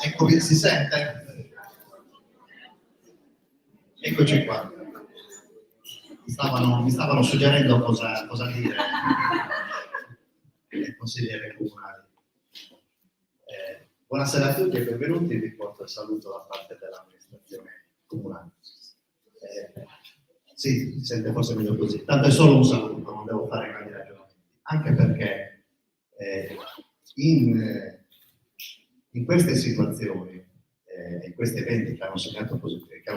Eccomi, si sente? Eccoci qua. Mi stavano suggerendo cosa dire i consiglieri comunali. Buonasera a tutti e benvenuti, vi porto il saluto da parte dell'amministrazione comunale. Sì, si sente forse meglio così. Tanto è solo un saluto, non devo fare grandi ragionamenti. Anche perché in queste situazioni, in questi eventi che hanno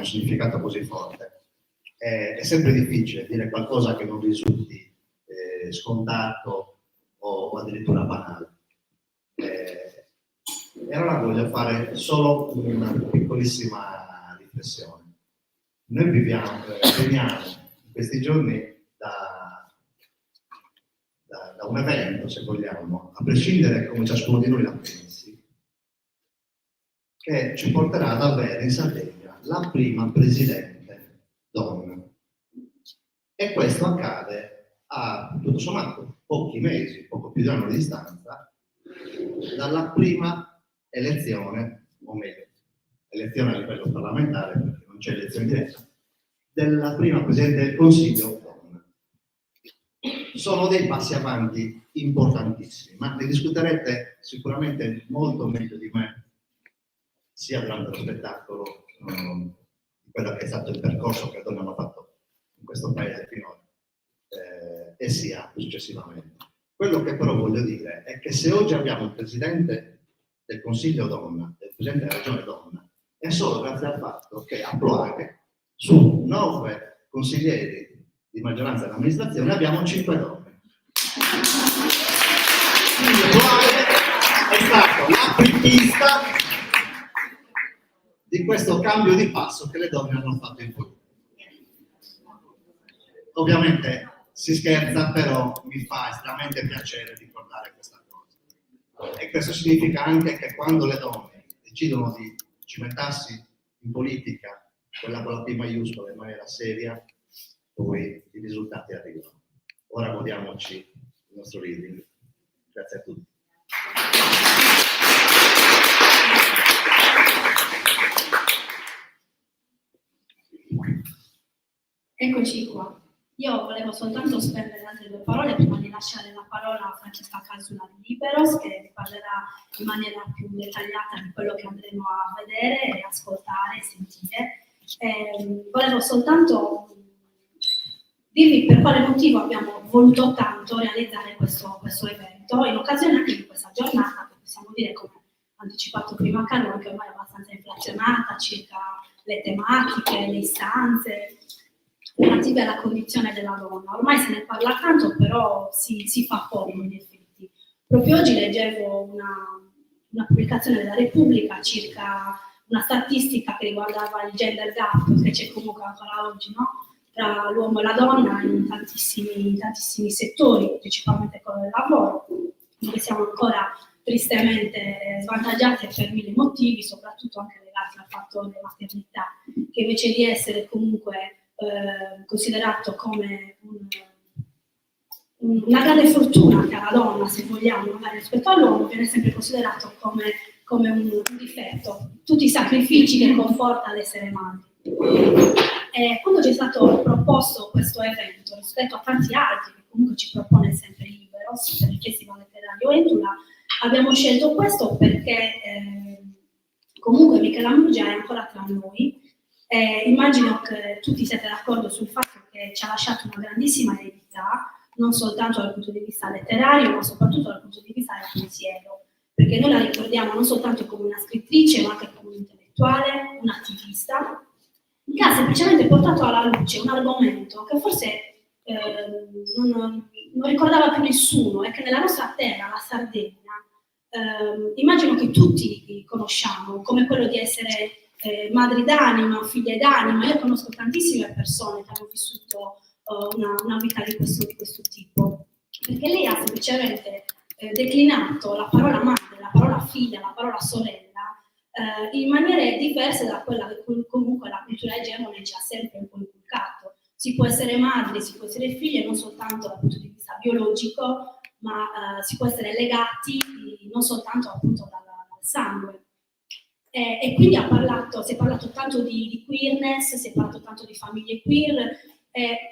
significato così forte, è sempre difficile dire qualcosa che non risulti scontato o addirittura banale. E allora voglio fare solo una piccolissima riflessione. Noi veniamo in questi giorni da un evento, se vogliamo, a prescindere come ciascuno di noi la pensi, che ci porterà ad avere in Sardegna la prima presidente donna. E questo accade a, tutto sommato, pochi mesi, poco più di un anno di distanza, dalla prima elezione, o meglio, elezione a livello parlamentare, perché non c'è elezione diretta, della prima Presidente del Consiglio donna. Sono dei passi avanti importantissimi, ma ne discuterete sicuramente molto meglio di me, sia durante lo spettacolo, di quello che è stato il percorso che le donne hanno fatto in questo paese finora, e sia successivamente. Quello che però voglio dire è che se oggi abbiamo il Presidente del Consiglio donna, del Presidente della Regione donna, è solo grazie al fatto che a Ploaghe, su 9 consiglieri di maggioranza dell'amministrazione, abbiamo 5 donne. Quindi Ploaghe è stato l'apripista di questo cambio di passo che le donne hanno fatto in politica. Ovviamente si scherza, però mi fa estremamente piacere ricordare questa cosa. E questo significa anche che quando le donne decidono di cimentarsi in politica, quella con la P maiuscola, in maniera seria, poi i risultati arrivano. Ora godiamoci il nostro reading. Grazie a tutti. Eccoci qua. Io volevo soltanto spendere altre 2 parole prima di lasciare la parola a Francesca Casula di Liberos, che vi parlerà in maniera più dettagliata di quello che andremo a vedere, ascoltare e sentire. Volevo soltanto dirvi per quale motivo abbiamo voluto tanto realizzare questo evento, in occasione anche di questa giornata, che possiamo dire, come anticipato prima Carlo, che ormai è abbastanza inflazionata circa le tematiche, le istanze relative alla condizione della donna. Ormai se ne parla tanto, però si fa poco in effetti. Proprio oggi leggevo una pubblicazione della Repubblica circa una statistica che riguardava il gender gap, che c'è comunque ancora oggi, no? Tra l'uomo e la donna in tantissimi settori, principalmente quello del lavoro, dove siamo ancora tristemente svantaggiati per 1000 motivi, soprattutto anche legati al fatto della maternità, che invece di essere comunque considerato come una grande fortuna che ha la donna, se vogliamo, magari rispetto all'uomo, viene sempre considerato come un difetto. Tutti i sacrifici che comporta l'essere madre. Quando ci è stato proposto questo evento, rispetto a tanti altri che comunque ci propone sempre Liberos per il Festival Letterario Entula, abbiamo scelto questo perché comunque Michela Murgia è ancora tra noi. Immagino che tutti siete d'accordo sul fatto che ci ha lasciato una grandissima eredità, non soltanto dal punto di vista letterario, ma soprattutto dal punto di vista del pensiero, perché noi la ricordiamo non soltanto come una scrittrice, ma anche come un'intellettuale, un'attivista, che ha semplicemente portato alla luce un argomento che forse non ricordava più nessuno, e che nella nostra terra, la Sardegna, immagino che tutti conosciamo, come quello di essere madri d'anima, figlie d'anima. Io conosco tantissime persone che hanno vissuto una vita di questo tipo, perché lei ha semplicemente declinato la parola madre, la parola figlia, la parola sorella in maniere diverse da quella che comunque la cultura egemone ci ha sempre inculcato. Si può essere madre, si può essere figlie, non soltanto dal punto di vista vista biologico, ma si può essere legati non soltanto appunto dal sangue. E quindi si è parlato tanto di queerness, si è parlato tanto di famiglie queer,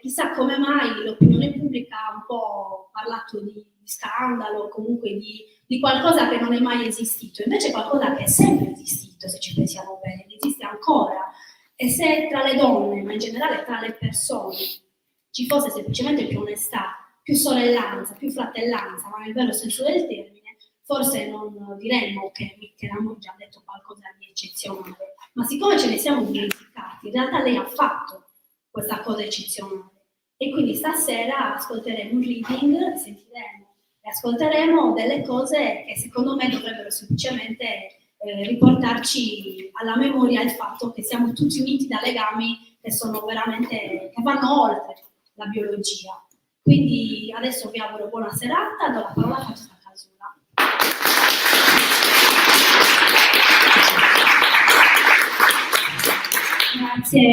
chissà come mai l'opinione pubblica ha un po' parlato di scandalo, comunque di qualcosa che non è mai esistito, invece qualcosa che è sempre esistito, se ci pensiamo bene, che esiste ancora. E se tra le donne, ma in generale tra le persone, ci fosse semplicemente più onestà, più sorellanza, più fratellanza, ma nel vero senso del termine, forse non diremmo che Michela Murgia ha detto qualcosa di eccezionale, ma siccome ce ne siamo dimenticati, in realtà lei ha fatto questa cosa eccezionale. E quindi stasera ascolteremo un reading, sentiremo e ascolteremo delle cose che secondo me dovrebbero semplicemente riportarci alla memoria il fatto che siamo tutti uniti da legami che sono veramente, che vanno oltre la biologia. Quindi adesso vi auguro buona serata, do la parola a Francesca Casula.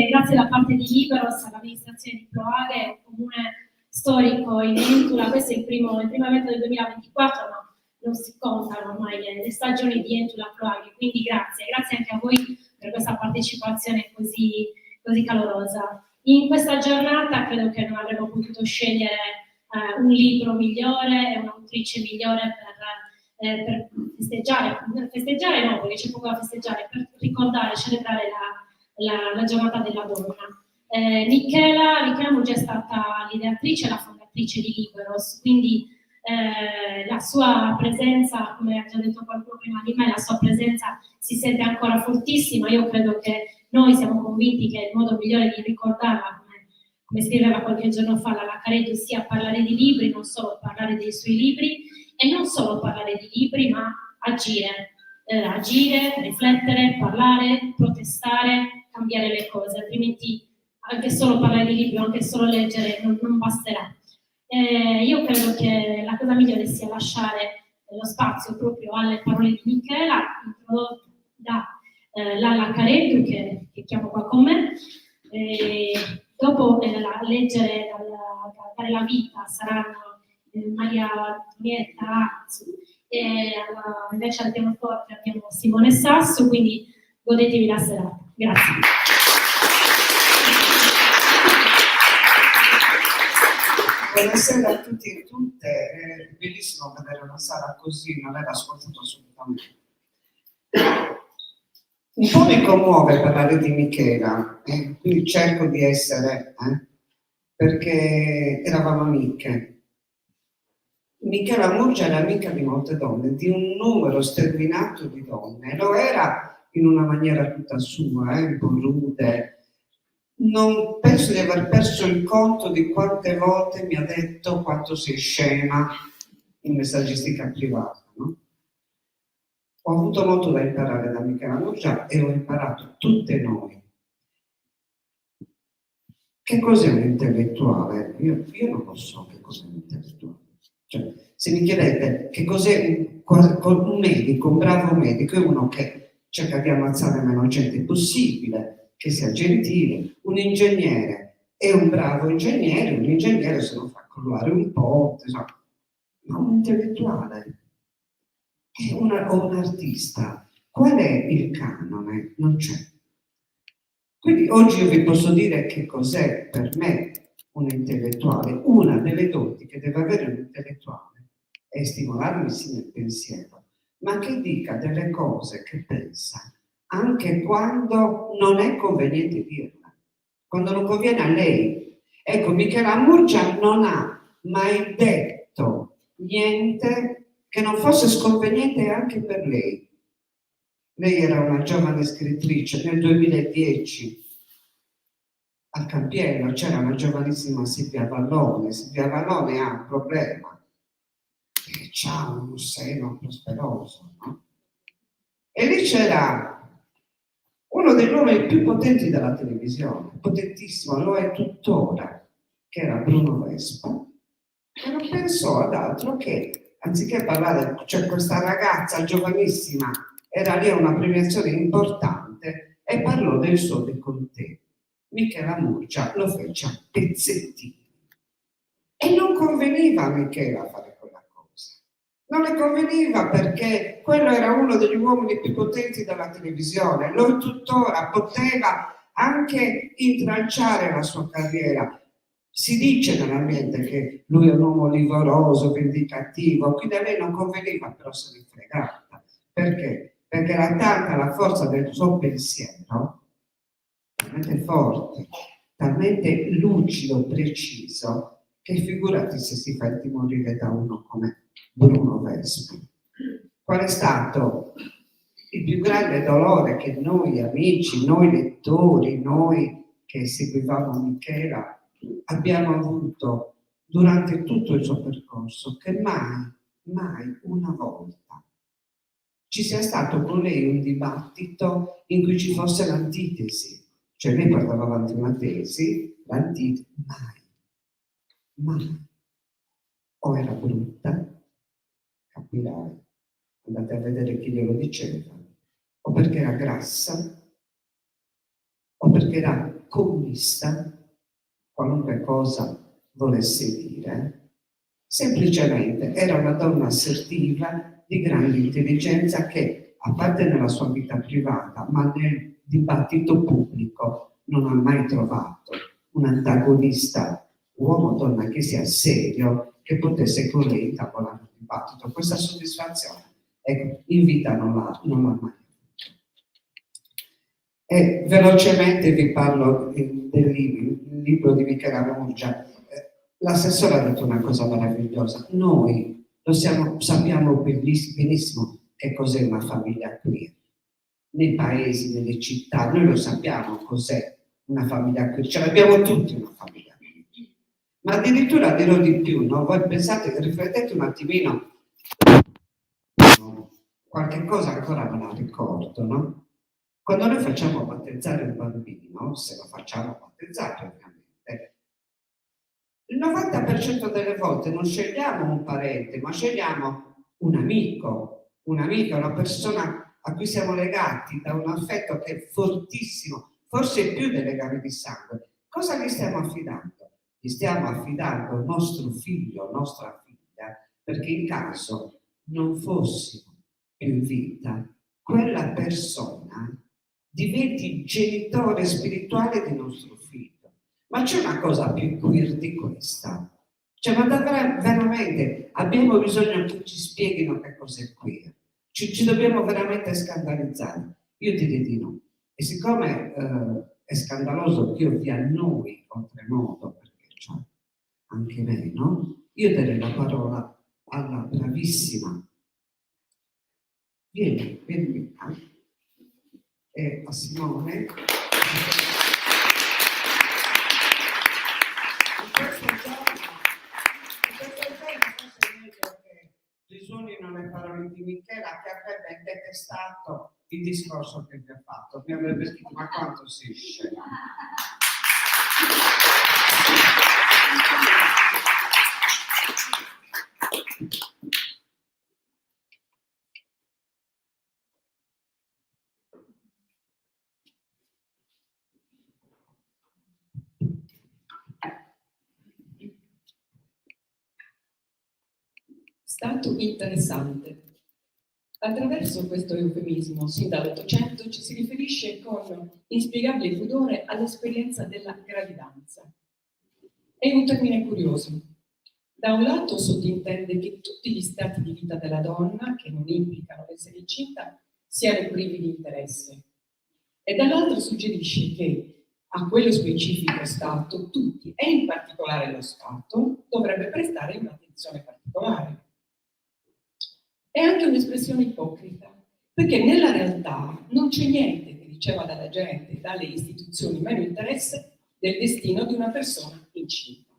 Grazie da parte di Liberos all'amministrazione di Ploaghe, un comune storico in Entula. Questo è il primo evento del 2024, ma non si contano ormai le stagioni di Entula Ploaghe, quindi grazie anche a voi per questa partecipazione così calorosa. In questa giornata credo che non avremmo potuto scegliere un libro migliore e un'autrice migliore per festeggiare no, perché c'è poco da festeggiare, per ricordare, celebrare la giornata della donna. Michela Murgia è stata l'ideatrice e la fondatrice di Liberos, quindi la sua presenza, come ha già detto qualcuno prima di me, la sua presenza si sente ancora fortissima. Io credo che noi siamo convinti che il modo migliore di ricordarla, come scriveva qualche giorno fa la Laccaredo, sia parlare di libri, non solo parlare dei suoi libri, e non solo parlare di libri, ma agire, riflettere, parlare, protestare, cambiare le cose, altrimenti anche solo parlare di libri o anche solo leggere non basterà. Io credo che la cosa migliore sia lasciare lo spazio proprio alle parole di Michela, introdotte da Lalla Caretto, che chiamo qua con me. Dopo leggere dare la vita saranno Maria Antonietta Azzu, e invece al pianoforte abbiamo Simone Sasso, quindi godetevi la serata. Grazie. Buonasera a tutti e tutte, è bellissimo vedere una sala così, non era ascoltato assolutamente. Un po' mi commuove parlare di Michela, quindi cerco di essere, perché eravamo amiche. Michela Murgia era amica di molte donne, di un numero sterminato di donne, lo era in una maniera tutta sua, un po' rude. Non penso di aver perso il conto di quante volte mi ha detto quanto sei scema in messaggistica privata, no? Ho avuto molto da imparare da Michela Murgia e ho imparato tutte noi. Che cos'è un intellettuale? Io non lo so che cos'è un intellettuale. Cioè, se mi chiedete che cos'è un medico, un bravo medico, è uno che cerca di ammazzare meno gente possibile, che sia gentile. Un ingegnere è un bravo ingegnere, un ingegnere se lo fa crollare un po', ma un intellettuale è un artista. Qual è il canone? Non c'è. Quindi oggi io vi posso dire che cos'è per me un intellettuale. Una delle doti che deve avere un intellettuale è stimolarmi sì nel pensiero, ma che dica delle cose che pensa anche quando non è conveniente dirla, quando non conviene a lei. Ecco, Michela Murgia non ha mai detto niente che non fosse sconveniente anche per lei. Lei era una giovane scrittrice, nel 2010 al Campiello c'era una giovanissima Silvia Vallone. Silvia Vallone ha un problema, che ha un seno prosperoso, no? E lì c'era uno degli uomini più potenti della televisione, potentissimo, lo è tuttora, che era Bruno Vespa, e non pensò ad altro che, anziché parlare, cioè questa ragazza giovanissima era lì a una premiazione importante e parlò del suo décolleté. Michela Murgia lo fece a pezzettini. E non conveniva a Michela fare quella cosa. Non le conveniva perché quello era uno degli uomini più potenti della televisione. Lui tuttora poteva anche intralciare la sua carriera. Si dice nell'ambiente che lui è un uomo livoroso, vendicativo, quindi a lei non conveniva, però se ne fregava. Perché? Perché era tanta la forza del suo pensiero, talmente forte, talmente lucido, preciso, che figurati se si fa intimorire da uno come Bruno Vespa. Qual è stato il più grande dolore che noi amici, noi lettori, noi che seguivamo Michela abbiamo avuto durante tutto il suo percorso? Che mai una volta ci sia stato con lei un dibattito in cui ci fosse l'antitesi. Cioè lei portava avanti una tesi, l'antitesi, mai. O era brutta, capirai, andate a vedere chi glielo diceva, o perché era grassa, o perché era comunista, qualunque cosa volesse dire, semplicemente era una donna assertiva di grande intelligenza che, a parte nella sua vita privata, ma nel dibattito pubblico, non ha mai trovato un antagonista uomo o donna che sia serio, che potesse con lei intavolare un dibattito. Questa soddisfazione, ecco, in vita non l'ha mai avuto. E velocemente vi parlo del libro di Michela Murgia. L'assessore ha detto una cosa meravigliosa. Noi sappiamo benissimo che cos'è una famiglia queer. Nei paesi, nelle città, noi lo sappiamo cos'è una famiglia queer. Ce l'abbiamo tutti una famiglia queer. Ma addirittura dirò di più, no? Voi pensate, riflettete un attimino, qualche cosa ancora me la ricordo, no? Quando noi facciamo battezzare un bambino, se lo facciamo battezzare ovviamente, il 90% delle volte non scegliamo un parente, ma scegliamo un amico, un'amica, una persona a cui siamo legati da un affetto che è fortissimo, forse più dei legami di sangue. Cosa gli stiamo affidando? Gli stiamo affidando il nostro figlio, nostra figlia, perché in caso non fossimo più in vita, quella persona diventi genitore spirituale di nostro figlio. Ma c'è una cosa più queer di questa? Cioè, ma davvero, veramente abbiamo bisogno che ci spieghino che cos'è queer. Ci dobbiamo veramente scandalizzare. Io direi di no. E siccome è scandaloso che io vi annoi oltremodo, perché cioè, anche me, no? Io darei la parola alla bravissima. Vieni e a Simone. In questo giorno forse è meglio che risuonino le parole di Michela, che avrebbe detestato il discorso che vi ha fatto. Mi avrebbe scritto: ma quanto sei scema. Stato interessante. Attraverso questo eufemismo, sin dall'Ottocento, ci si riferisce con inspiegabile pudore all'esperienza della gravidanza. È un termine curioso. Da un lato sottintende che tutti gli stati di vita della donna, che non implicano l'essere incinta, siano privi di interesse. E dall'altro suggerisce che a quello specifico stato tutti, e in particolare lo Stato, dovrebbe prestare un'attenzione particolare. È anche un'espressione ipocrita, perché nella realtà non c'è niente che riceva dalla gente e dalle istituzioni meno interesse del destino di una persona incinta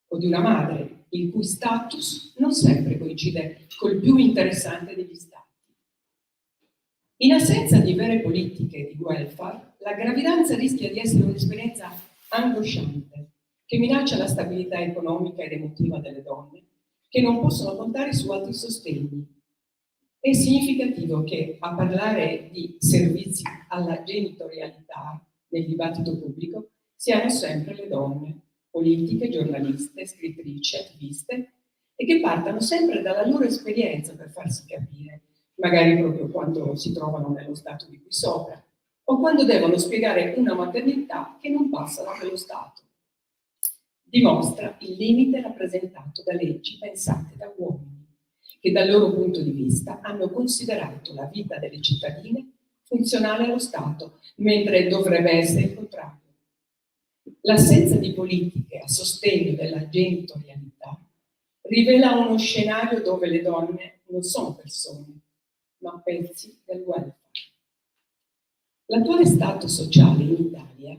o di una madre il cui status non sempre coincide col più interessante degli stati. In assenza di vere politiche di welfare, la gravidanza rischia di essere un'esperienza angosciante che minaccia la stabilità economica ed emotiva delle donne, che non possono contare su altri sostegni. È significativo che a parlare di servizi alla genitorialità nel dibattito pubblico siano sempre le donne, politiche, giornaliste, scrittrici, attiviste, e che partano sempre dalla loro esperienza per farsi capire, magari proprio quando si trovano nello stato di qui sopra, o quando devono spiegare una maternità che non passa da quello stato. Dimostra il limite rappresentato da leggi pensate da uomini, che dal loro punto di vista hanno considerato la vita delle cittadine funzionale allo Stato, mentre dovrebbe essere il contrario. L'assenza di politiche a sostegno della genitorialità rivela uno scenario dove le donne non sono persone, ma pezzi del welfare. L'attuale stato sociale in Italia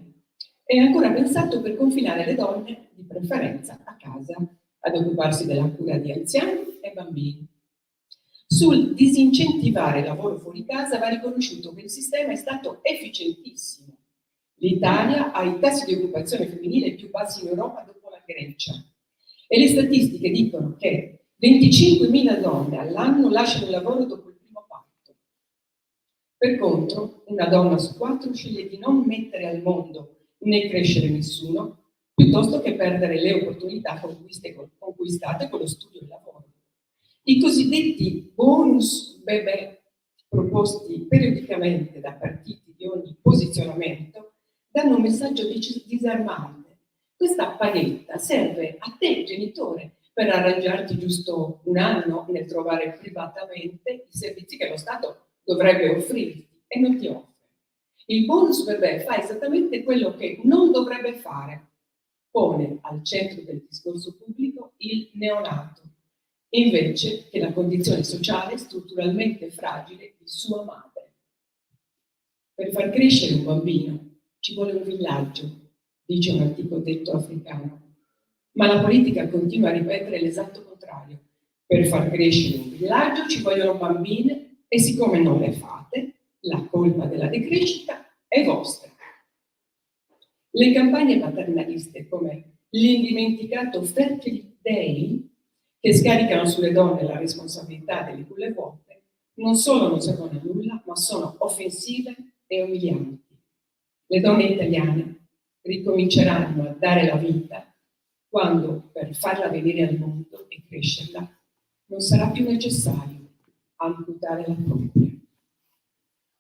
è ancora pensato per confinare le donne, di preferenza a casa, ad occuparsi della cura di anziani e bambini. Sul disincentivare il lavoro fuori casa va riconosciuto che il sistema è stato efficientissimo. L'Italia ha i tassi di occupazione femminile più bassi in Europa dopo la Grecia e le statistiche dicono che 25.000 donne all'anno lasciano il lavoro dopo il primo parto. Per contro, una donna su 4 sceglie di non mettere al mondo né crescere nessuno, piuttosto che perdere le opportunità conquistate con lo studio e il lavoro. I cosiddetti bonus bebè, proposti periodicamente da partiti di ogni posizionamento, danno un messaggio disarmante. Questa paghetta serve a te, genitore, per arrangiarti giusto un anno nel trovare privatamente i servizi che lo Stato dovrebbe offrirti e non ti offre. Il bonus bebè fa esattamente quello che non dovrebbe fare. Pone al centro del discorso pubblico il neonato, invece che la condizione sociale strutturalmente fragile di sua madre. Per far crescere un bambino ci vuole un villaggio, dice un antico detto africano, ma la politica continua a ripetere l'esatto contrario. Per far crescere un villaggio ci vogliono bambine e siccome non le fate, la colpa della decrescita è vostra. Le campagne paternaliste come l'indimenticato Fertility Day, che scaricano sulle donne la responsabilità delle culle vuote, non solo non servono a nulla, ma sono offensive e umilianti. Le donne italiane ricominceranno a dare la vita quando, per farla venire al mondo e crescerla, non sarà più necessario amputare la propria.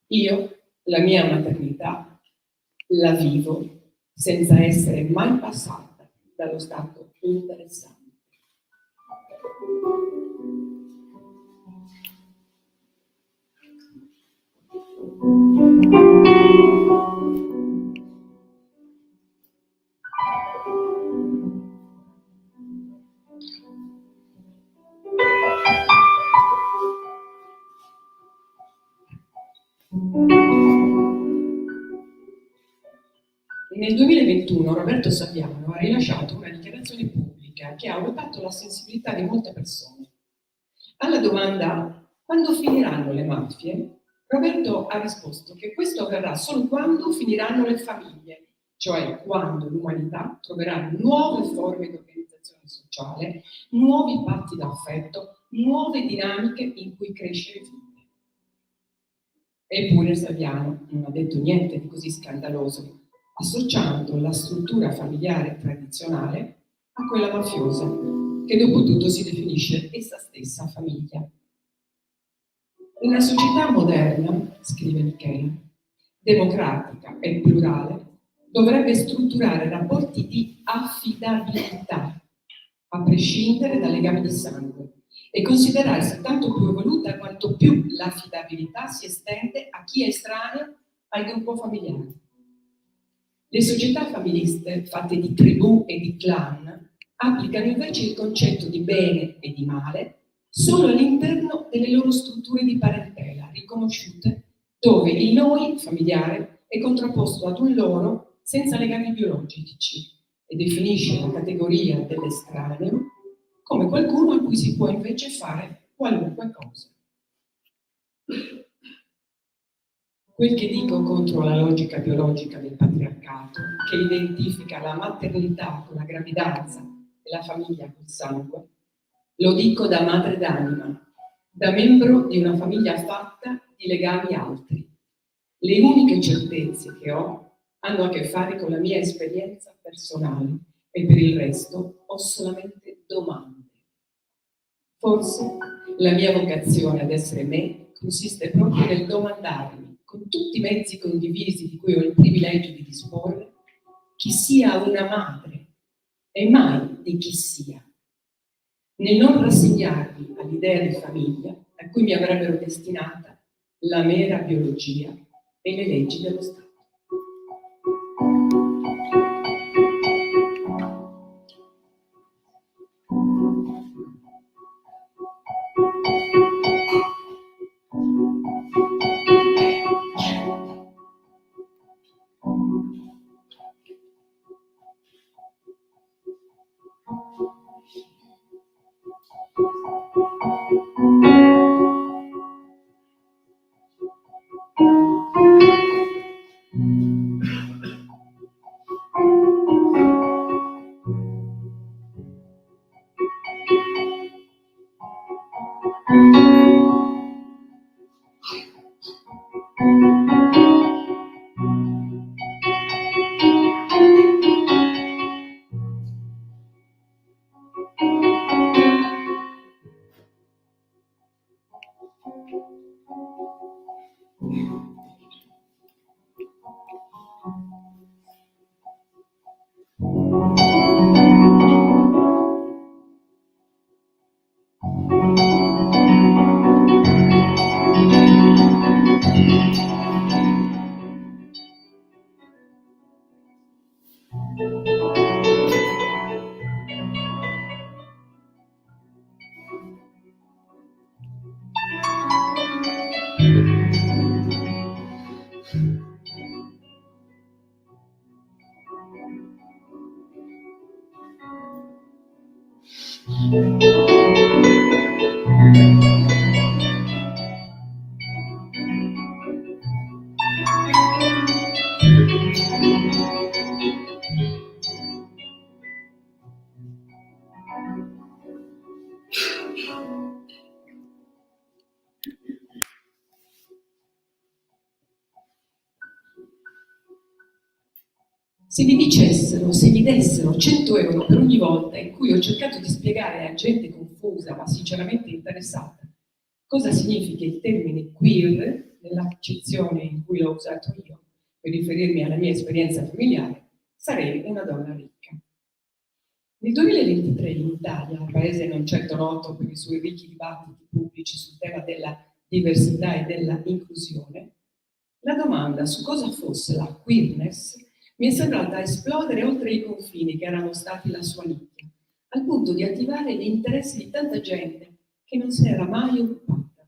Io, la mia maternità, la vivo senza essere mai passata dallo stato interessante. Nel 2021 Roberto Saviano ha rilasciato una dichiarazione pubblica che ha urtato la sensibilità di molte persone. Alla domanda «Quando finiranno le mafie?», Roberto ha risposto che questo avverrà solo quando finiranno le famiglie, cioè quando l'umanità troverà nuove forme di organizzazione sociale, nuovi patti d'affetto, nuove dinamiche in cui crescere vite. Eppure Saviano non ha detto niente di così scandaloso, associando la struttura familiare tradizionale a quella mafiosa, che dopo tutto si definisce essa stessa famiglia. Una società moderna, scrive Michela, democratica e plurale, dovrebbe strutturare rapporti di affidabilità, a prescindere dai legami di sangue, e considerarsi tanto più evoluta quanto più l'affidabilità si estende a chi è estraneo al gruppo familiare. Le società familiste, fatte di tribù e di clan, applicano invece il concetto di bene e di male solo all'interno delle loro strutture di parentela riconosciute, dove il noi familiare è contrapposto ad un loro senza legami biologici e definisce la categoria dell'estraneo come qualcuno a cui si può invece fare qualunque cosa. Quel che dico contro la logica biologica del patriarcato, che identifica la maternità con la gravidanza e la famiglia col sangue, lo dico da madre d'anima, da membro di una famiglia fatta di legami altri. Le uniche certezze che ho hanno a che fare con la mia esperienza personale e per il resto ho solamente domande. Forse la mia vocazione ad essere me consiste proprio nel domandarmi, con tutti i mezzi condivisi di cui ho il privilegio di disporre, chi sia una madre e mai di chi sia, nel non rassegnarmi all'idea di famiglia a cui mi avrebbero destinata la mera biologia e le leggi dello Stato. Se mi dicessero, se mi dessero 100 euro per ogni volta in cui ho cercato di spiegare a gente confusa ma sinceramente interessata cosa significa il termine queer nell'accezione in cui l'ho usato io per riferirmi alla mia esperienza familiare, sarei una donna ricca. Nel 2023 in Italia, un paese non certo noto per i suoi ricchi dibattiti pubblici sul tema della diversità e della inclusione, la domanda su cosa fosse la queerness mi è sembrata esplodere oltre i confini che erano stati la sua nicchia, al punto di attivare gli interessi di tanta gente che non se n'era mai occupata.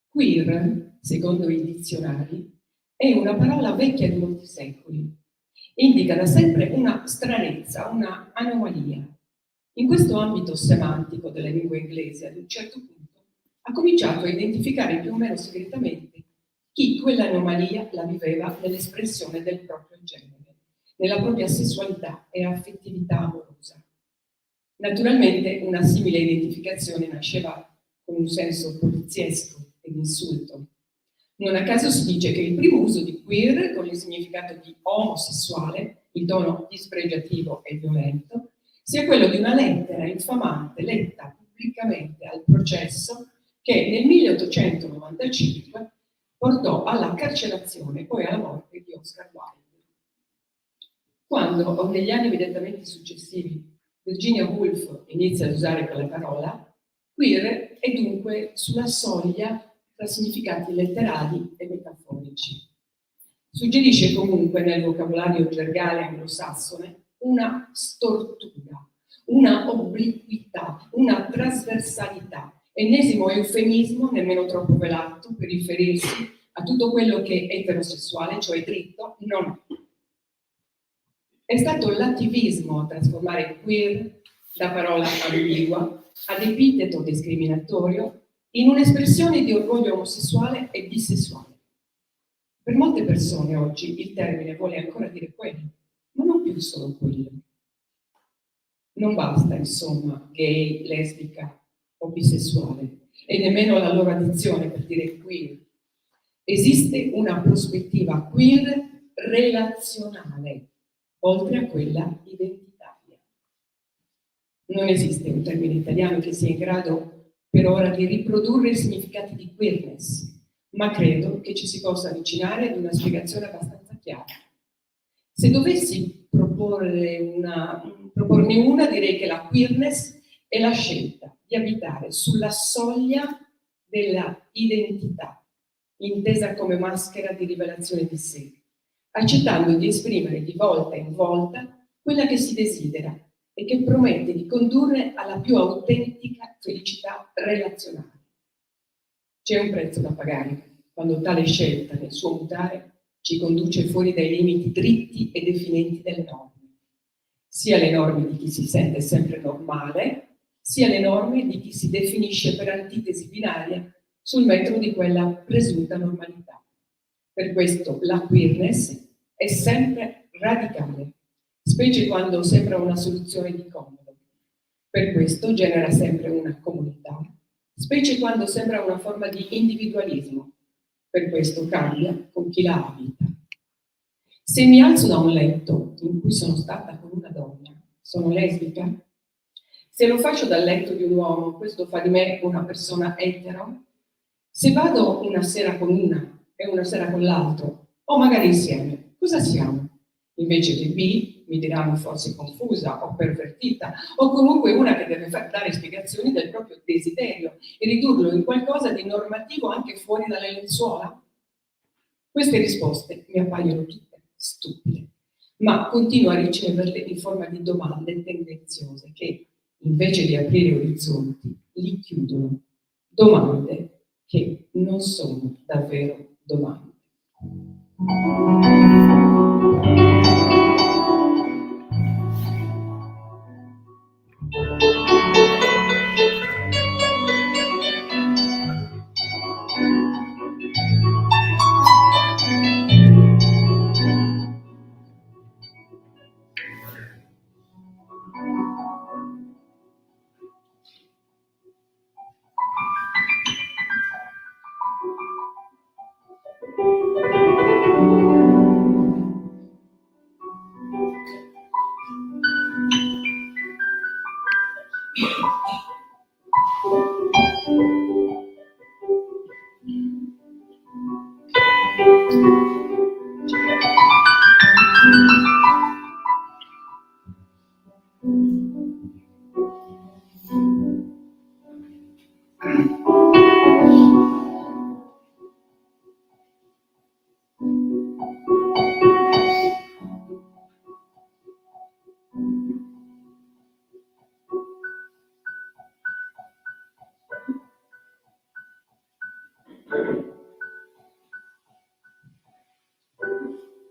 Queer, secondo i dizionari, è una parola vecchia di molti secoli. Indica da sempre una stranezza, una anomalia. In questo ambito semantico della lingua inglese, ad un certo punto, ha cominciato a identificare più o meno segretamente chi quell'anomalia la viveva nell'espressione del proprio genere, nella propria sessualità e affettività amorosa. Naturalmente una simile identificazione nasceva con un senso poliziesco e di insulto. Non a caso si dice che il primo uso di queer con il significato di omosessuale, in tono dispregiativo e violento, sia quello di una lettera infamante letta pubblicamente al processo che nel 1895 portò alla carcerazione e poi alla morte di Oscar Wilde. Quando, o negli anni immediatamente successivi, Virginia Woolf inizia ad usare quella parola, queer è dunque sulla soglia tra significati letterali e metaforici. Suggerisce comunque nel vocabolario gergale anglosassone una stortura, una obliquità, una trasversalità, ennesimo eufemismo, nemmeno troppo velato, per riferirsi a tutto quello che eterosessuale, cioè dritto, non è. È stato l'attivismo a trasformare queer da parola ambigua ad epiteto discriminatorio in un'espressione di orgoglio omosessuale e bisessuale. Per molte persone oggi il termine vuole ancora dire quello, ma non più solo quello. Non basta, insomma, gay, lesbica o bisessuale, e nemmeno la loro addizione per dire queer. Esiste una prospettiva queer relazionale, oltre a quella identitaria. Non esiste un termine italiano che sia in grado per ora di riprodurre i significati di queerness, ma credo che ci si possa avvicinare ad una spiegazione abbastanza chiara. Se dovessi proporne una, direi che la queerness è la scelta di abitare sulla soglia della identità, intesa come maschera di rivelazione di sé, accettando di esprimere di volta in volta quella che si desidera e che promette di condurre alla più autentica felicità relazionale. C'è un prezzo da pagare quando tale scelta nel suo mutare ci conduce fuori dai limiti dritti e definenti delle norme, sia le norme di chi si sente sempre normale, sia le norme di chi si definisce per antitesi binaria sul metro di quella presunta normalità. Per questo la queerness è sempre radicale, specie quando sembra una soluzione di comodo. Per questo genera sempre una comunità, specie quando sembra una forma di individualismo. Per questo cambia con chi la abita. Se mi alzo da un letto in cui sono stata con una donna, sono lesbica? Se lo faccio dal letto di un uomo, questo fa di me una persona etero? Se vado una sera con una e una sera con l'altro, o magari insieme, cosa siamo? Invece che B, mi diranno forse confusa o pervertita, o comunque una che deve dare spiegazioni del proprio desiderio e ridurlo in qualcosa di normativo anche fuori dalle lenzuola? Queste risposte mi appaiono tutte stupide, ma continuo a riceverle in forma di domande tendenziose che, invece di aprire orizzonti, li chiudono. Domande che non sono davvero domande.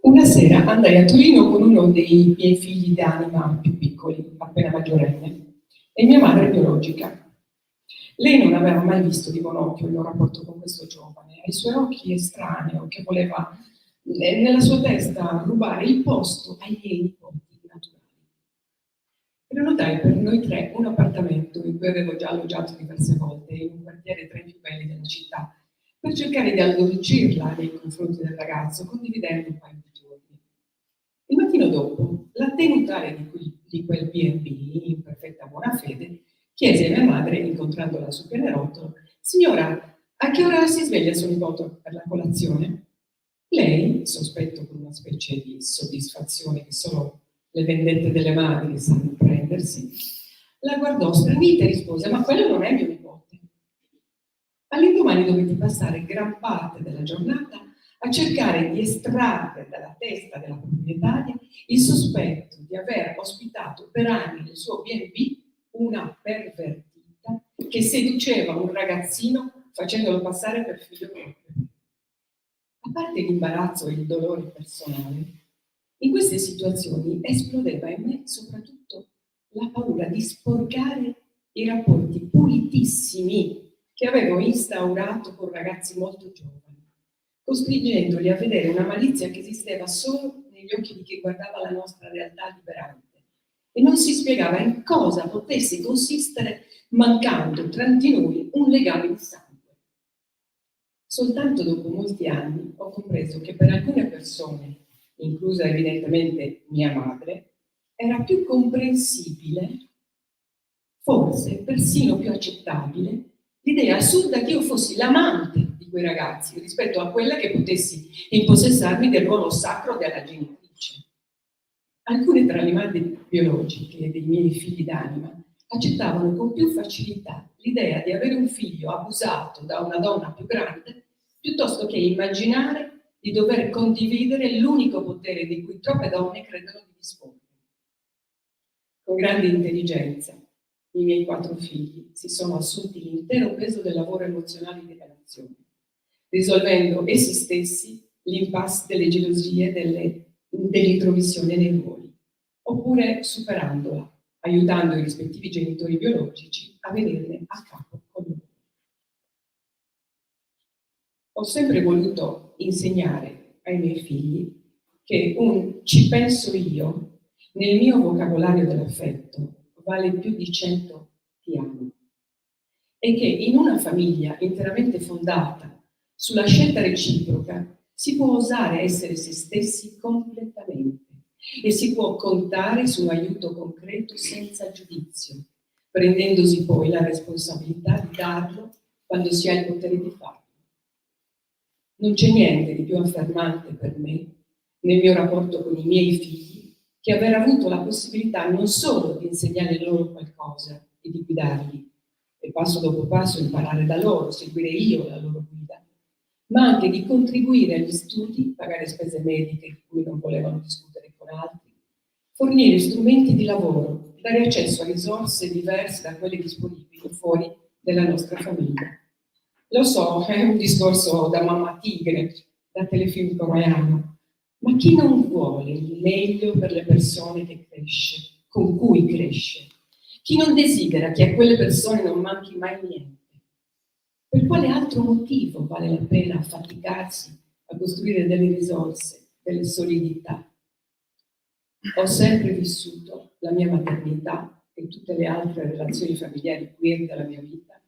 Una sera andai a Torino con uno dei miei figli d'anima più piccoli, appena maggiorenne, e mia madre biologica. Lei non aveva mai visto di buon occhio il mio rapporto con questo giovane, ai suoi occhi estraneo, che voleva nella sua testa rubare il posto ai miei nipoti naturali. Prenotai per noi tre un appartamento in cui avevo già alloggiato diverse volte, in un quartiere tra i più belli della città, per cercare di addolcirla nei confronti del ragazzo, condividendo un paio di giorni. Il mattino dopo, la tenutaria di quel B&B, in perfetta buona fede, chiese a mia madre, incontrandola sul pianerottolo: «Signora, a che ora si sveglia suo nipote per la colazione?» Lei, sospetto con una specie di soddisfazione che solo le vendette delle madri sanno prendersi, la guardò stranita e rispose: «Ma quello non è mio nipote». All'indomani dovetti passare gran parte della giornata a cercare di estrarre dalla testa della proprietaria il sospetto di aver ospitato per anni nel suo B&B una pervertita che seduceva un ragazzino facendolo passare per figlio proprio. A parte l'imbarazzo e il dolore personale, in queste situazioni esplodeva in me soprattutto la paura di sporcare i rapporti pulitissimi che avevo instaurato con ragazzi molto giovani, costringendoli a vedere una malizia che esisteva solo negli occhi di chi guardava la nostra realtà liberante e non si spiegava in cosa potesse consistere mancando tra di noi un legame di sangue. Soltanto dopo molti anni ho compreso che per alcune persone inclusa evidentemente mia madre, era più comprensibile, forse persino più accettabile, l'idea assurda che io fossi l'amante di quei ragazzi rispetto a quella che potessi impossessarmi del ruolo sacro della genitrice. Alcune tra le madri biologiche dei miei figli d'anima accettavano con più facilità l'idea di avere un figlio abusato da una donna più grande piuttosto che immaginare di dover condividere l'unico potere di cui troppe donne credono di disporre. Con grande intelligenza, i miei 4 figli si sono assunti l'intero peso del lavoro emozionale di relazione, risolvendo essi stessi l'impasse delle gelosie, dell'intromissione nei ruoli, oppure superandola, aiutando i rispettivi genitori biologici a venirne a capo con loro. Ho sempre voluto insegnare ai miei figli che un ci penso io nel mio vocabolario dell'affetto vale più di 100 ti amo e che in una famiglia interamente fondata sulla scelta reciproca si può osare essere se stessi completamente e si può contare su un aiuto concreto senza giudizio, prendendosi poi la responsabilità di darlo quando si ha il potere di farlo. Non c'è niente di più affermante per me, nel mio rapporto con i miei figli, che aver avuto la possibilità non solo di insegnare loro qualcosa e di guidarli, e passo dopo passo imparare da loro, seguire io la loro guida, ma anche di contribuire agli studi, pagare spese mediche di cui non volevano discutere con altri, fornire strumenti di lavoro, dare accesso a risorse diverse da quelle disponibili fuori della nostra famiglia. Lo so, è un discorso da mamma tigre, da telefilm coreano, ma chi non vuole il meglio per le persone che cresce, con cui cresce? Chi non desidera che a quelle persone non manchi mai niente? Per quale altro motivo vale la pena affaticarsi a costruire delle risorse, delle solidità? Ho sempre vissuto la mia maternità e tutte le altre relazioni familiari queer della mia vita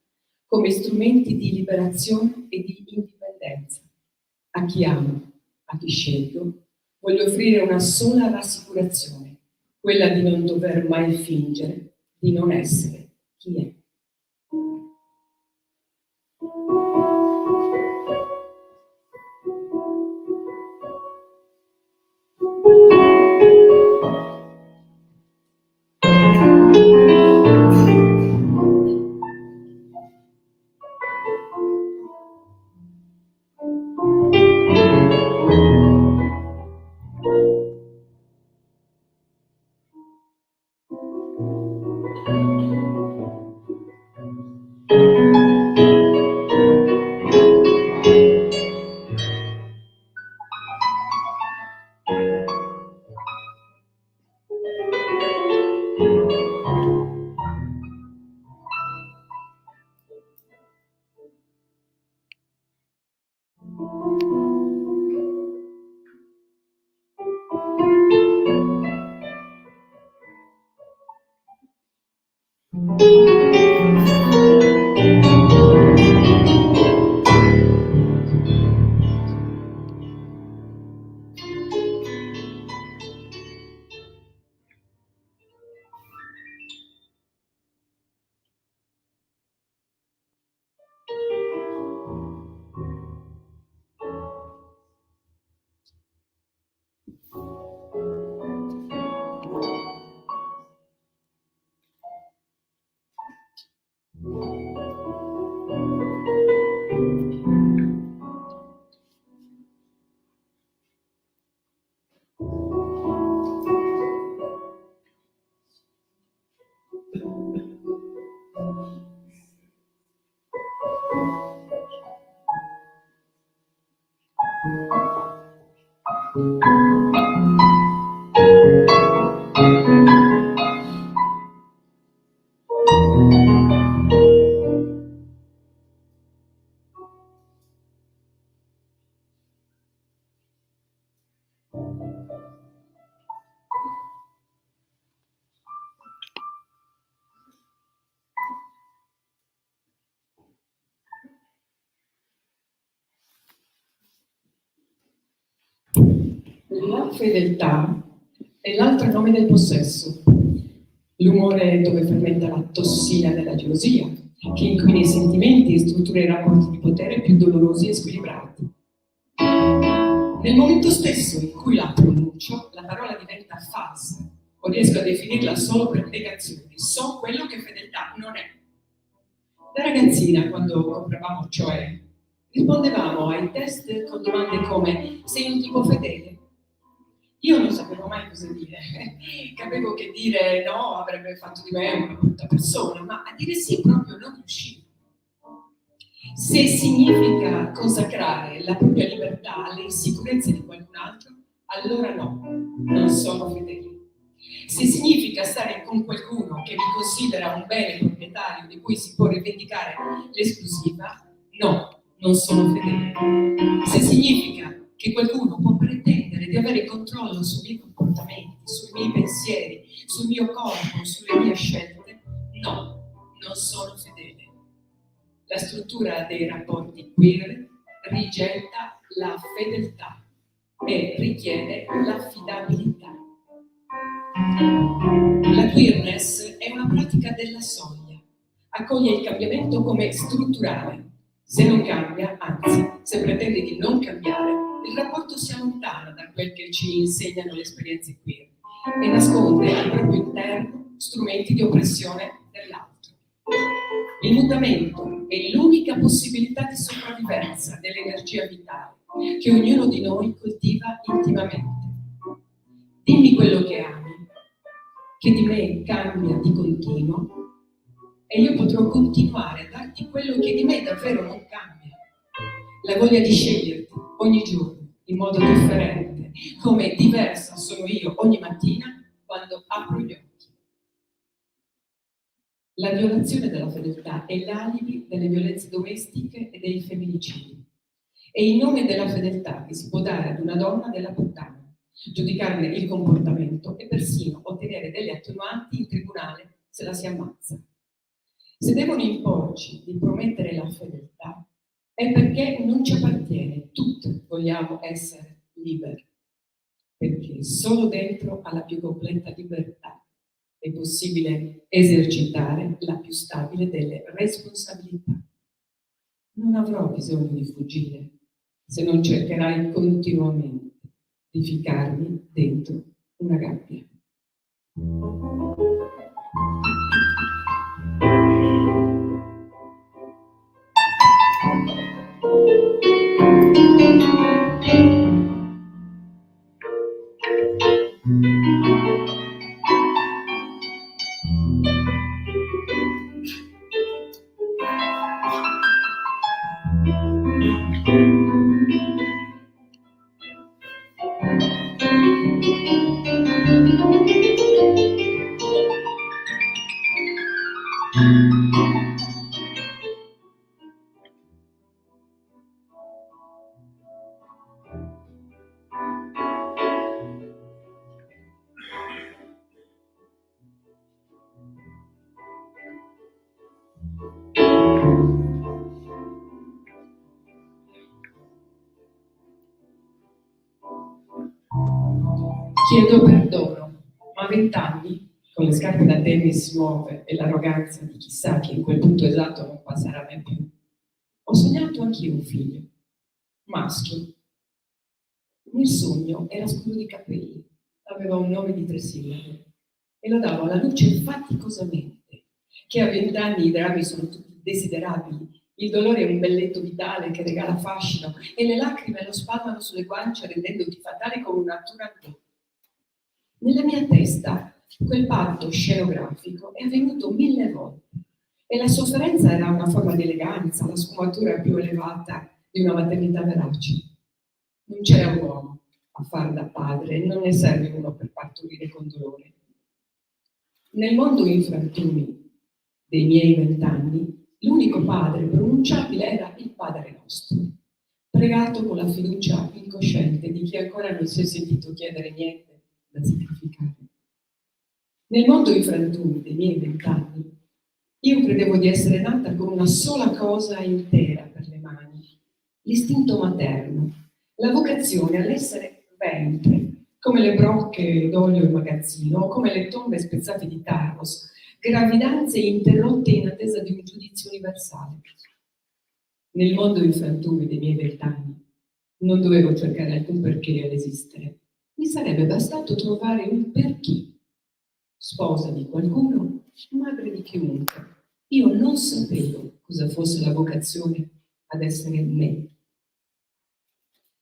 come strumenti di liberazione e di indipendenza. A chi amo, a chi scelgo, voglio offrire una sola rassicurazione, quella di non dover mai fingere di non essere chi è. La fedeltà è l'altro nome del possesso, l'umore dove fermenta la tossina della gelosia, che inquina i sentimenti e struttura i rapporti di potere più dolorosi e squilibrati. Nel momento stesso in cui la pronuncio, la parola diventa falsa, o riesco a definirla solo per negazioni. So quello che fedeltà non è. Da ragazzina, quando compravamo cioè, rispondevamo ai test con domande come: sei un tipo fedele? Io non sapevo mai cosa dire. Capivo che dire no avrebbe fatto di me una brutta persona, ma a dire sì proprio non riuscivo. Se significa consacrare la propria libertà alle insicurezze di qualcun altro, allora no, non sono fedele. Se significa stare con qualcuno che mi considera un bene proprietario di cui si può rivendicare l'esclusiva, no, non sono fedele. Se significa che qualcuno può pretendere di avere controllo sui miei comportamenti, sui miei pensieri, sul mio corpo, sulle mie scelte, no, non sono fedele. La struttura dei rapporti queer rigetta la fedeltà e richiede l'affidabilità. La queerness è una pratica della soglia, accoglie il cambiamento come strutturale. Se non cambia, anzi, se pretende di non cambiare, il rapporto si allontana da quel che ci insegnano le esperienze queer e nasconde al proprio interno strumenti di oppressione dell'altro. Il mutamento è l'unica possibilità di sopravvivenza dell'energia vitale che ognuno di noi coltiva intimamente. Dimmi quello che ami, che di me cambia di continuo, e io potrò continuare a darti quello che di me davvero non cambia. La voglia di sceglierti ogni giorno in modo differente, come diversa sono io ogni mattina quando apro gli occhi. La violazione della fedeltà è l'alibi delle violenze domestiche e dei femminicidi. È in nome della fedeltà che si può dare ad una donna della puttana, giudicarne il comportamento e persino ottenere delle attenuanti in tribunale se la si ammazza. Se devono imporci di promettere la fedeltà, è perché non ci appartiene, tutte vogliamo essere liberi, perché solo dentro alla più completa libertà è possibile esercitare la più stabile delle responsabilità. Non avrò bisogno di fuggire se non cercherai continuamente di ficcarmi dentro una gabbia. Chiedo perdono, ma a 20 anni, con le scarpe da tennis nuove e l'arroganza di chissà che in quel punto esatto non passerà mai più, ho sognato anch'io un figlio, maschio. Nel sogno era scuro di capelli, aveva un nome di 3 sillabe e lo davo alla luce faticosamente, che a 20 anni i drammi sono tutti desiderabili. Il dolore è un belletto vitale che regala fascino e le lacrime lo spalmano sulle guance rendendoti fatale come una turandot. Nella mia testa quel patto scenografico è avvenuto 1000 volte e la sofferenza era una forma di eleganza, la sfumatura più elevata di una maternità verace. Non c'era un uomo a far da padre, non ne serve uno per partorire con dolore. Nel mondo in frantumi dei miei 20 anni, l'unico padre pronunciabile era il Padre Nostro, pregato con la fiducia incosciente di chi ancora non si è sentito chiedere niente da sacrificare. Nel mondo in frantumi dei miei 20 anni, io credevo di essere nata con una sola cosa intera per le mani, l'istinto materno, la vocazione all'essere ventre, come le brocche d'olio in magazzino, come le tombe spezzate di Taros, gravidanze interrotte in attesa di un giudizio universale. Nel mondo dei frantumi dei miei 20 anni non dovevo cercare alcun perché all'esistere. Mi sarebbe bastato trovare un perché. Sposa di qualcuno, madre di chiunque. Io non sapevo cosa fosse la vocazione ad essere me.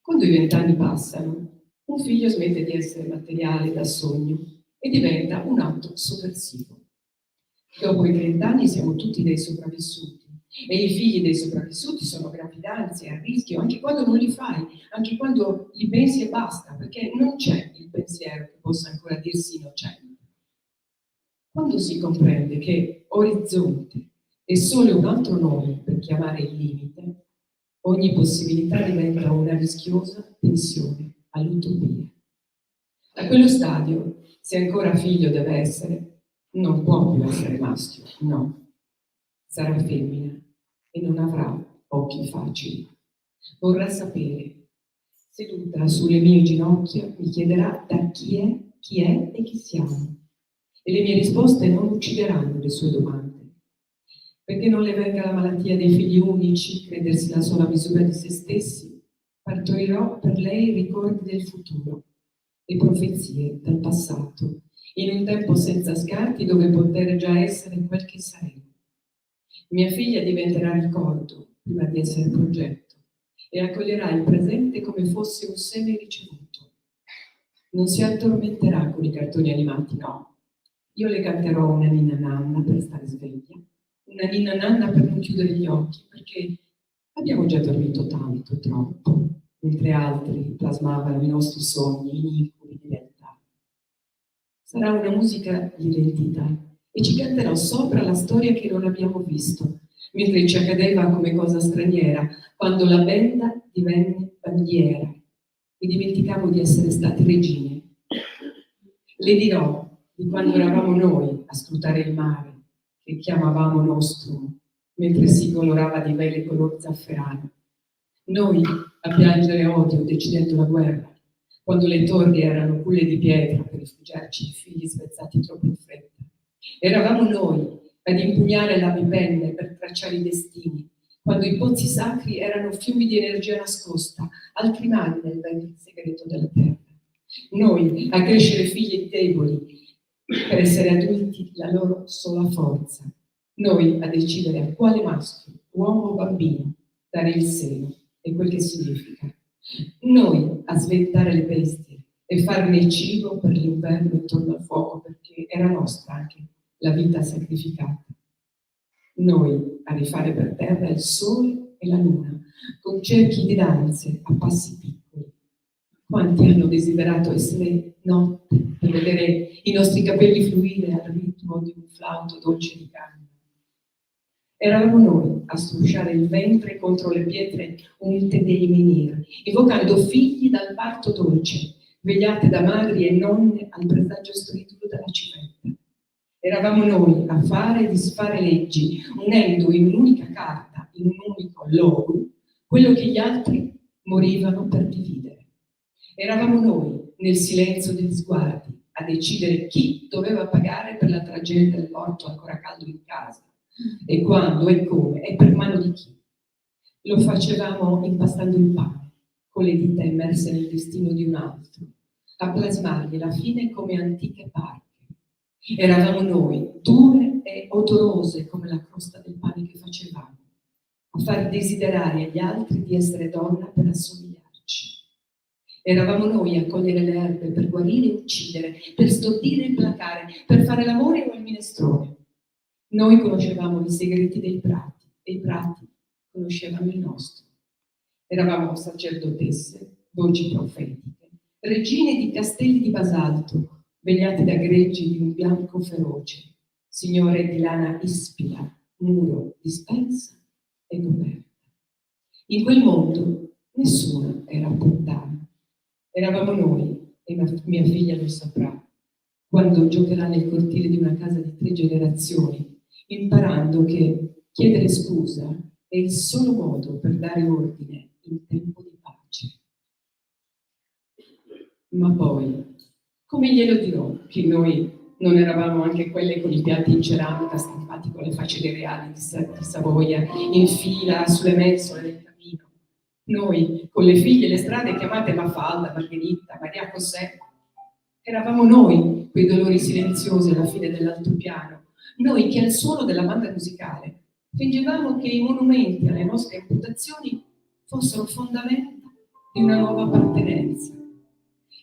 Quando i 20 anni passano, un figlio smette di essere materiale da sogno e diventa un atto sovversivo. Dopo i 30 anni siamo tutti dei sopravvissuti e i figli dei sopravvissuti sono gravidanze a rischio anche quando non li fai, anche quando li pensi e basta, perché non c'è il pensiero che possa ancora dirsi innocente. Quando si comprende che orizzonte è solo un altro nome per chiamare il limite, ogni possibilità diventa una rischiosa pensione all'utopia. A quello stadio, se ancora figlio deve essere, non può più essere maschio, no. Sarà femmina e non avrà occhi facili. Vorrà sapere, seduta sulle mie ginocchia, mi chiederà da chi è e chi siamo. E le mie risposte non uccideranno le sue domande. Perché non le venga la malattia dei figli unici, credersi la sola misura di se stessi, partorirò per lei ricordi del futuro e profezie del passato, in un tempo senza scarti dove poter già essere quel che saremo. Mia figlia diventerà ricordo prima di essere progetto e accoglierà il presente come fosse un seme ricevuto. Non si addormenterà con i cartoni animati, no. Io le canterò una ninna nanna per stare sveglia, una ninna nanna per non chiudere gli occhi, perché abbiamo già dormito tanto, troppo, mentre altri plasmavano i nostri sogni in incubi di realtà. Sarà una musica di identità e ci canterò sopra la storia che non abbiamo visto, mentre ci accadeva come cosa straniera, quando la benda divenne bandiera e dimenticavo di essere state regine. Le dirò di quando eravamo noi a scrutare il mare, che chiamavamo nostrum, mentre si colorava di vele color zafferano. Noi a piangere odio decidendo la guerra, quando le torri erano culle di pietra per rifugiarci di figli spezzati troppo in fretta. Eravamo noi ad impugnare l'avipenne per tracciare i destini, quando i pozzi sacri erano fiumi di energia nascosta, altri mari nel ventre segreto della terra. Noi a crescere figli deboli, per essere adulti la loro sola forza. Noi a decidere a quale maschio, uomo o bambino, dare il seno e quel che significa. Noi a sventare le bestie e farne cibo per l'inverno intorno al fuoco, perché era nostra anche la vita sacrificata. Noi a rifare per terra il sole e la luna, con cerchi di danze a passi piccoli. Quanti hanno desiderato essere notte per vedere i nostri capelli fluire al ritmo di un flauto dolce di canna? Eravamo noi a strusciare il ventre contro le pietre unte dei menhir, invocando figli dal parto dolce, vegliate da madri e nonne al presagio spirituale della civetta. Eravamo noi a fare e disfare leggi, unendo in un'unica carta, in un unico logo, quello che gli altri morivano per dividere. Eravamo noi, nel silenzio degli sguardi, a decidere chi doveva pagare per la tragedia del morto ancora caldo in casa, e quando e come e per mano di chi. Lo facevamo impastando il pane, con le dita immerse nel destino di un altro, a plasmargli la fine come antiche parche. Eravamo noi, dure e odorose come la crosta del pane che facevamo, a far desiderare agli altri di essere donna per assomigliarci. Eravamo noi a cogliere le erbe per guarire e uccidere, per stordire e placare, per fare l'amore o il minestrone. Noi conoscevamo i segreti dei prati e i prati conoscevano il nostro. Eravamo sacerdotesse, voci profetiche, regine di castelli di basalto, vegliate da greggi di un bianco feroce, signore di lana ispida, muro, dispensa e coperta. In quel mondo nessuna era puttana. Eravamo noi, e mia figlia lo saprà, quando giocherà nel cortile di una casa di 3 generazioni, imparando che chiedere scusa è il solo modo per dare ordine in tempo di pace. Ma poi, come glielo dirò che noi non eravamo anche quelle con i piatti in ceramica stampati con le facce dei reali di Savoia in fila sulle mensole del camino? Noi, con le figlie e le strade chiamate Mafalda, Margherita, Maria José, eravamo noi quei dolori silenziosi alla fine dell'altopiano, noi che al suono della banda musicale fingevamo che i monumenti alle nostre amputazioni fossero fondamenta di una nuova appartenenza.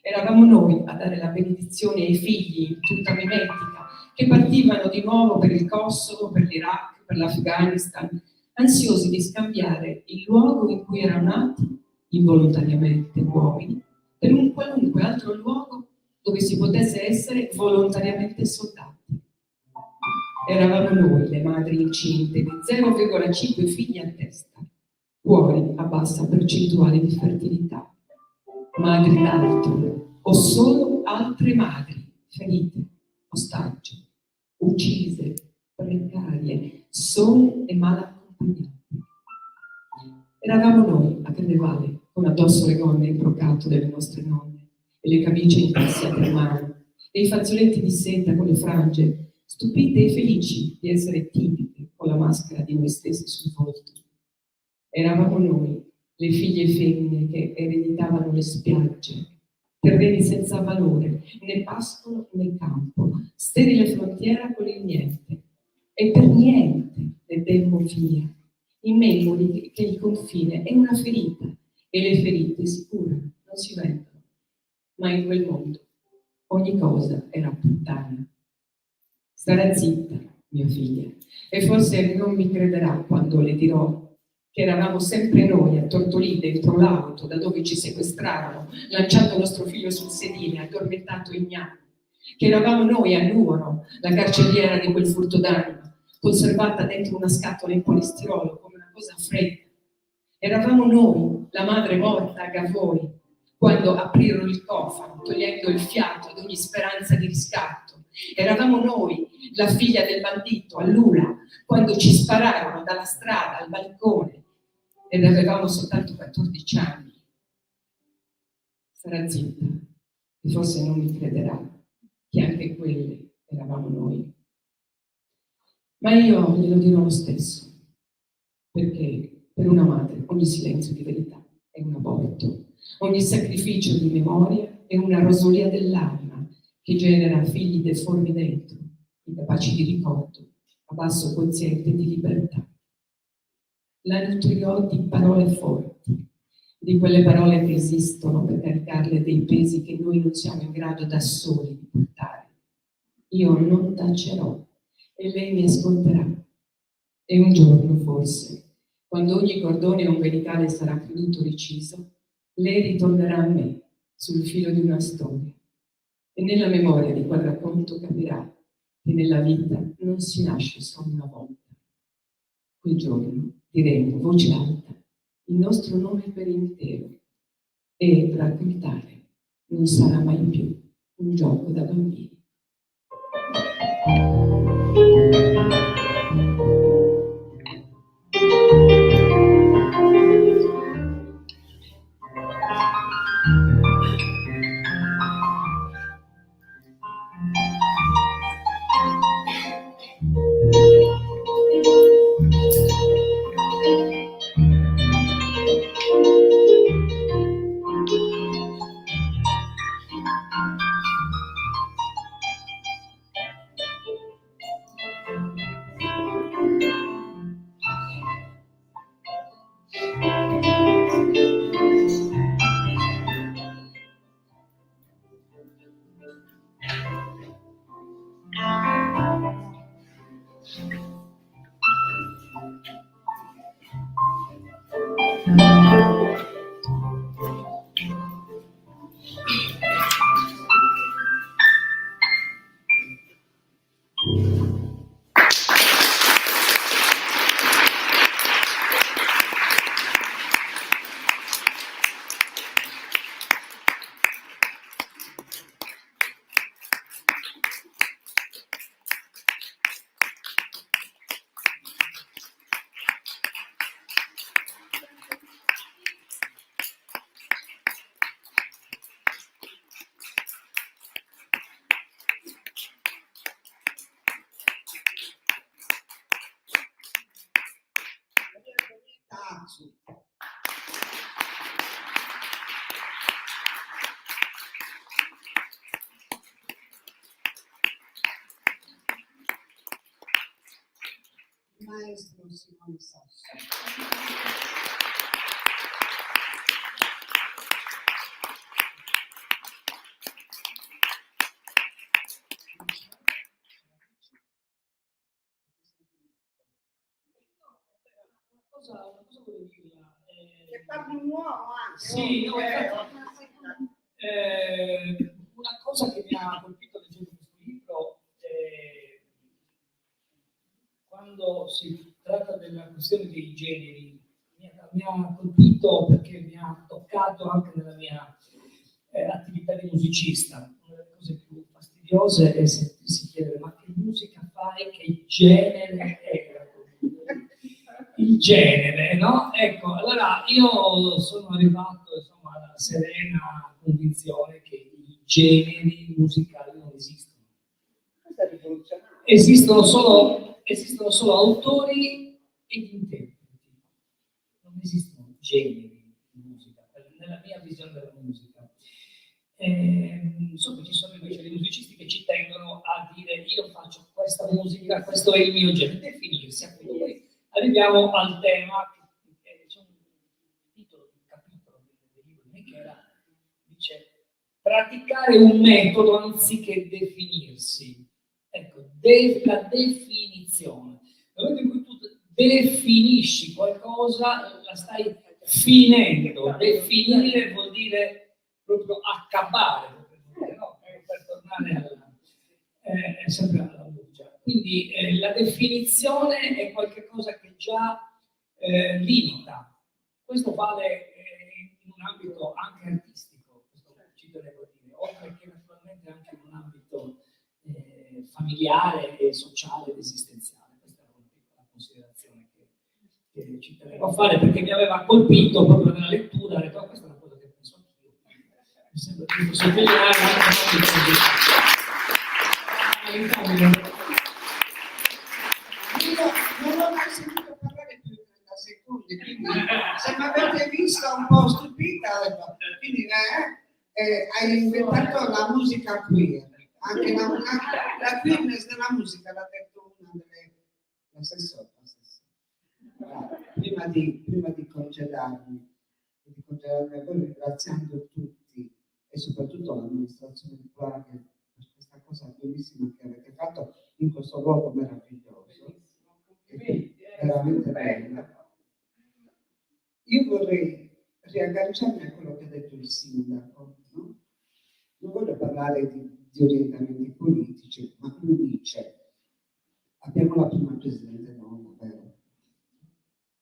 Eravamo noi a dare la benedizione ai figli in tutta mimetica, che partivano di nuovo per il Kosovo, per l'Iraq, per l'Afghanistan, ansiosi di scambiare il luogo in cui erano nati, involontariamente uomini, per un qualunque altro luogo dove si potesse essere volontariamente soldati. Eravamo noi le madri incinte di 0,5 figli a testa, cuori a bassa percentuale di fertilità, madri d'altro o solo altre madri ferite, ostaggio, uccise, precarie, sole e mal accompagnate. Eravamo noi a Carnevale con addosso le gonne in brocato delle nostre nonne e le camicie intarsiate in mano e i fazzoletti di seta con le frange, stupite e felici di essere tipiche con la maschera di noi stessi sul volto. Eravamo noi, le figlie femmine che ereditavano le spiagge, terreni senza valore, né pascolo né campo, sterile frontiera con il niente. E per niente le demmo via, immemori che il confine è una ferita e le ferite si curano, non si vendono. Ma in quel mondo ogni cosa era puttana. Starà zitta, mia figlia, e forse non mi crederà quando le dirò che eravamo sempre noi a Tortolì dentro l'auto da dove ci sequestrarono, lanciando il nostro figlio sul sedile, addormentato ignaro, che eravamo noi a Nuoro, la carceriera di quel furto d'anima, conservata dentro una scatola in polistirolo come una cosa fredda. Eravamo noi, la madre morta a Gavoi, quando aprirono il cofano, togliendo il fiato ad ogni speranza di riscatto. Eravamo noi, la figlia del bandito, a Lula, quando ci spararono dalla strada al balcone ed avevamo soltanto 14 anni. Sarà zitta, e forse non mi crederà che anche quelle eravamo noi. Ma io glielo dirò lo stesso, perché per una madre ogni silenzio di verità è un aborto. Ogni sacrificio di memoria è una rosolia dell'anima che genera figli deformi dentro, incapaci di ricordo, a basso quoziente di libertà. La nutrirò di parole forti, di quelle parole che esistono per caricarle dei pesi che noi non siamo in grado da soli di portare. Io non tacerò e lei mi ascolterà. E un giorno, forse, quando ogni cordone ombelicale sarà creduto reciso, lei ritornerà a me sul filo di una storia e nella memoria di quel racconto capirà che nella vita non si nasce solo una volta. Quel giorno diremo voce alta il nostro nome per intero e raccontare non sarà mai più un gioco da bambini. Azzu. Maestro Simone Sasso. Una cosa volevo dirla. Che parli un uomo anche. Sì, no, infatti, una cosa che mi ha colpito leggendo questo libro, quando si tratta della questione dei generi, mi ha colpito perché mi ha toccato anche nella mia attività di musicista. Una delle cose più fastidiose è sentirsi chiedere: ma che musica fai, che genere è? Il genere, no? Ecco, allora io sono arrivato, insomma, alla serena convinzione che i generi musicali non esistono. Questo è rivoluzionario. Esistono solo autori ed interpreti. Non esistono generi di musica, nella mia visione della musica. So che ci sono invece dei musicisti che ci tengono a dire: io faccio questa musica, questo è il mio genere, definirsi appunto. Poi arriviamo al tema, che c'è un titolo di un capitolo del libro di Michela, dice: praticare un metodo anziché definirsi. Ecco, la definizione. Nel momento in cui tu definisci qualcosa, la stai finendo. Definire vuol dire proprio accabare, no? Per tornare sempre alla musica. Quindi la definizione è qualcosa che già limita. Questo vale in un ambito anche artistico, questo ci tenevo a dire, oltre che naturalmente anche in un ambito familiare e sociale ed esistenziale. Questa è una piccola considerazione che ci tenevo a fare, perché mi aveva colpito proprio nella lettura. Ho detto: questa è una cosa che penso anch'io. Mi sembra giusto sottolineare Io non l'ho mai sentito parlare più di 30 secondi, quindi se mi avete vista un po' stupita, quindi hai inventato la musica queer, anche la queerness della musica l'ha detto una delle l'assessore. Prima di congedarmi a voi, ringraziando tutti e soprattutto l'amministrazione di Praga per questa cosa bellissima che avete fatto in questo luogo meraviglioso, veramente bello. Io vorrei riagganciarmi a quello che ha detto il sindaco, no? Non voglio parlare di orientamenti politici, ma lui dice: abbiamo la prima presidente donna, vero?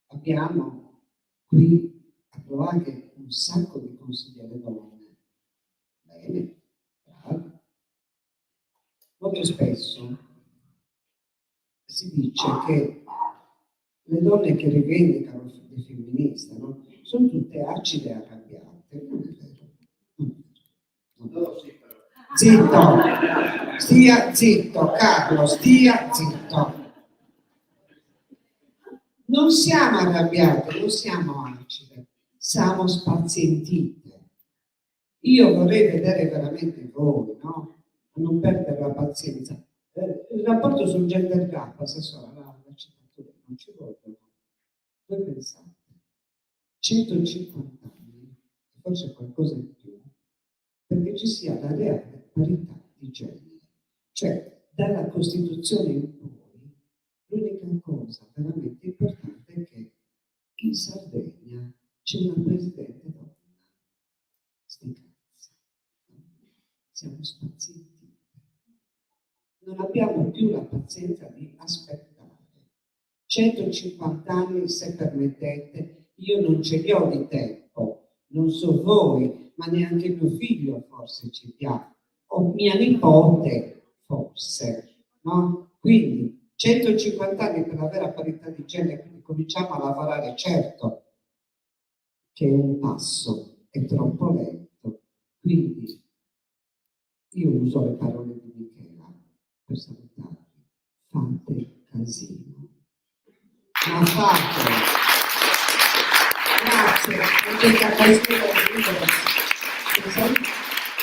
Abbiamo qui a Provaghe un sacco di consigliere donne. Bene, bravo. Molto spesso si dice che le donne che rivendicano le femministe, no, sono tutte acide e arrabbiate. Non è vero. No, sì, però. Zitto, stia zitto, Carlo, stia zitto. Non siamo arrabbiate, non siamo acide, siamo spazientite. Io vorrei vedere veramente voi, no? A non perdere la pazienza. Il rapporto sul gender gap, assessore, la citatura, non ci vogliono. Voi pensate, 150 anni, forse qualcosa in più, perché ci sia la reale parità di genere. Cioè, dalla Costituzione in poi, l'unica cosa veramente importante è che in Sardegna c'è una presidente donna. Sti cazzi. Siamo spazientiti. Non abbiamo più la pazienza di aspettare. 150 anni, se permettete, io non ce li ho di tempo, non so voi, ma neanche mio figlio forse ci piace, o mia nipote forse, no? Quindi 150 anni per la vera parità di genere, quindi cominciamo a lavorare, certo che è un passo, è troppo lento, quindi io uso le parole di Michela per salutarvi: fate casino, ma fate. Francesca Caestro,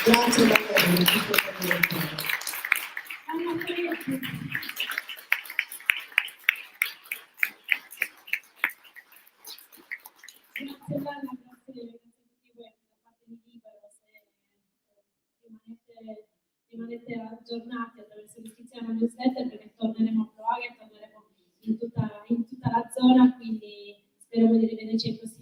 grazie davvero di tutto quello che fate. Grazie Lana, grazie a tutti voi da parte di Libero, se rimanete aggiornati attraverso l'iscrizione alla newsletter, perché torneremo a Ploaghe, torneremo in tutta la zona, quindi speriamo di rivederci ai prossimi